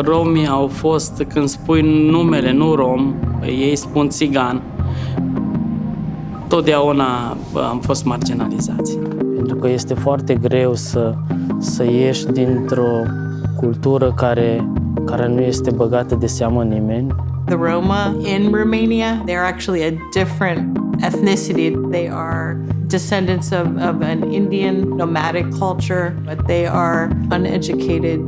Romii au fost, când spui numele, nu rom, ei spun țigan. Totdeauna am fost marginalizați. Pentru că este foarte greu să ieși dintr-o cultură care nu este băgată de seamă nimeni. The Roma in Romania, they're actually a different ethnicity. They are descendants of an Indian nomadic culture, but they are uneducated,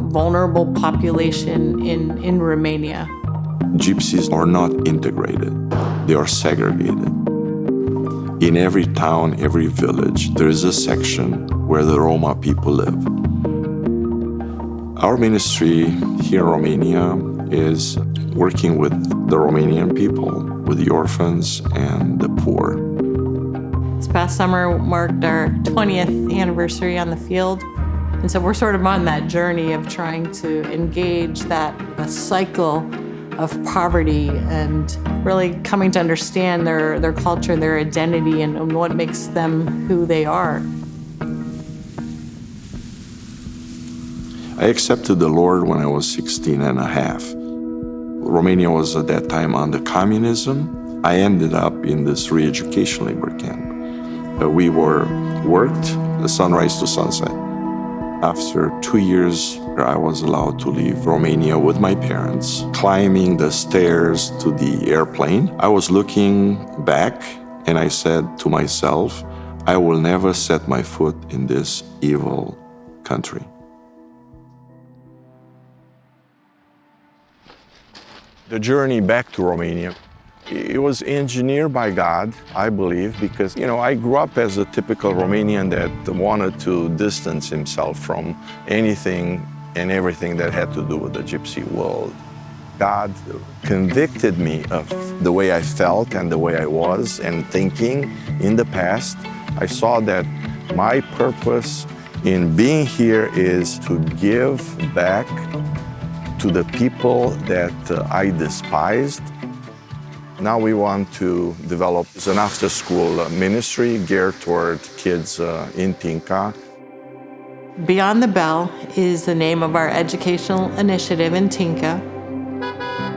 vulnerable population in Romania. Gypsies are not integrated. They are segregated. In every town, every village, there is a section where the Roma people live. Our ministry here in Romania is working with the Romanian people, with the orphans and the poor. This past summer marked our 20th anniversary on the field. And so we're sort of on that journey of trying to engage that cycle of poverty and really coming to understand their culture, their identity, and what makes them who they are. I accepted the Lord when I was 16 and a half. Romania was at that time under communism. I ended up in this re-education labor camp. We were worked the sunrise to sunset. After 2 years, I was allowed to leave Romania with my parents, climbing the stairs to the airplane. I was looking back and I said to myself, I will never set my foot in this evil country. The journey back to Romania, it was engineered by God, I believe, because, I grew up as a typical Romanian that wanted to distance himself from anything and everything that had to do with the Gypsy world. God convicted me of the way I felt and the way I was and thinking in the past. I saw that my purpose in being here is to give back to the people that I despised. Now we want to develop an after-school ministry geared toward kids in Tinca. Beyond the Bell is the name of our educational initiative in Tinca.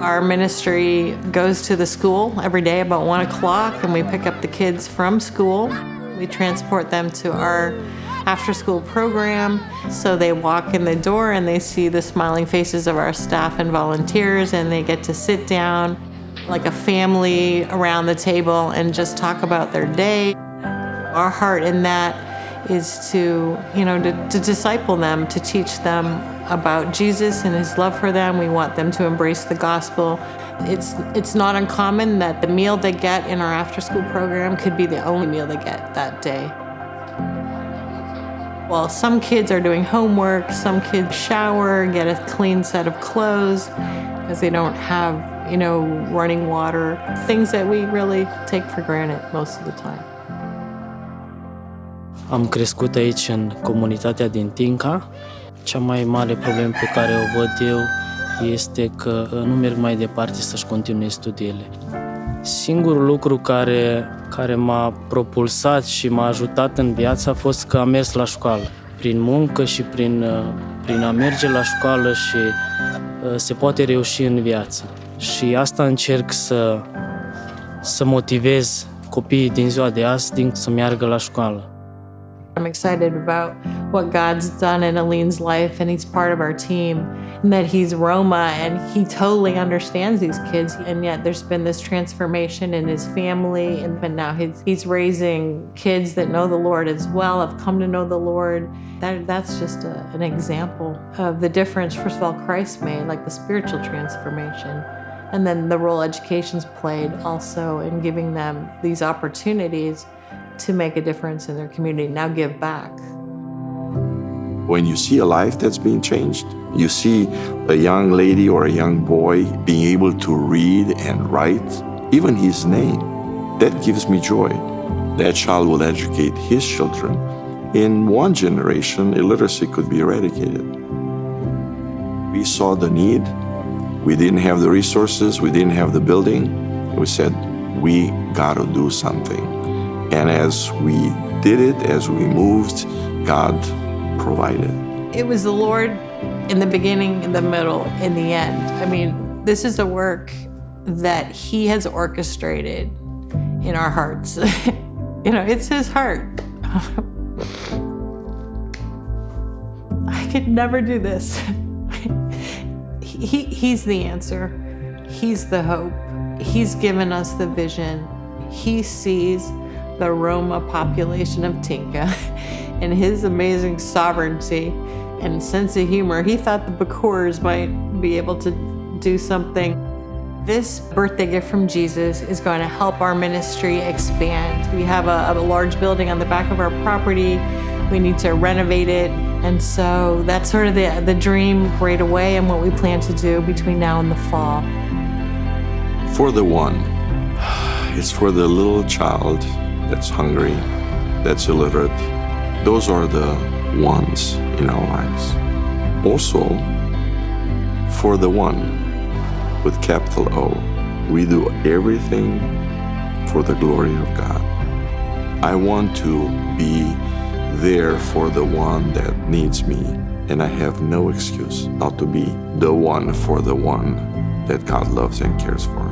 Our ministry goes to the school every day about 1 o'clock, and we pick up the kids from school. We transport them to our after-school program, so they walk in the door and they see the smiling faces of our staff and volunteers, and they get to sit down like a family around the table and just talk about their day. Our heart in that is to disciple them, to teach them about Jesus and his love for them. We want them to embrace the gospel. It's not uncommon that the meal they get in our after-school program could be the only meal they get that day. Well, some kids are doing homework, some kids shower, get a clean set of clothes because they don't have, running water, things that we really take for granted most of the time. Am crescut aici în comunitatea din Tinca. Cea mai mare problemă pe care o văd eu este că nu merg mai departe să-și continue studiile. Singurul lucru care m-a propulsat și m-a ajutat în viață a fost că am mers la școală. Prin muncă și prin a merge la școală și se poate reuși în viață. Și asta încerc să motivez copiii din ziua de azi să meargă la școală. I'm excited about what God's done in Aline's life, and he's part of our team, and that he's Roma, and he totally understands these kids, and yet there's been this transformation in his family, and now he's raising kids that know the Lord as well, have come to know the Lord. That's just an example of the difference, first of all, Christ made, like the spiritual transformation, and then the role education's played also in giving them these opportunities to make a difference in their community, now give back. When you see a life that's being changed, you see a young lady or a young boy being able to read and write, even his name, that gives me joy. That child will educate his children. In one generation, illiteracy could be eradicated. We saw the need. We didn't have the resources. We didn't have the building. We said, we got to do something. And as we did it, as we moved God provided. It was the Lord in the beginning, in the middle, in the end. I mean, this is a work that He has orchestrated in our hearts. It's His heart. I could never do this. He's the answer. He's the hope. He's given us the vision. He sees the Roma population of Tinca. In His amazing sovereignty and sense of humor, He thought the Bucurs might be able to do something. This birthday gift from Jesus is going to help our ministry expand. We have a large building on the back of our property. We need to renovate it. And so that's sort of the dream right away and what we plan to do between now and the fall. For the one, it's for the little child that's hungry, that's illiterate. Those are the ones in our lives. Also, for the one with capital O, we do everything for the glory of God. I want to be there for the one that needs me, and I have no excuse not to be the one for the one that God loves and cares for.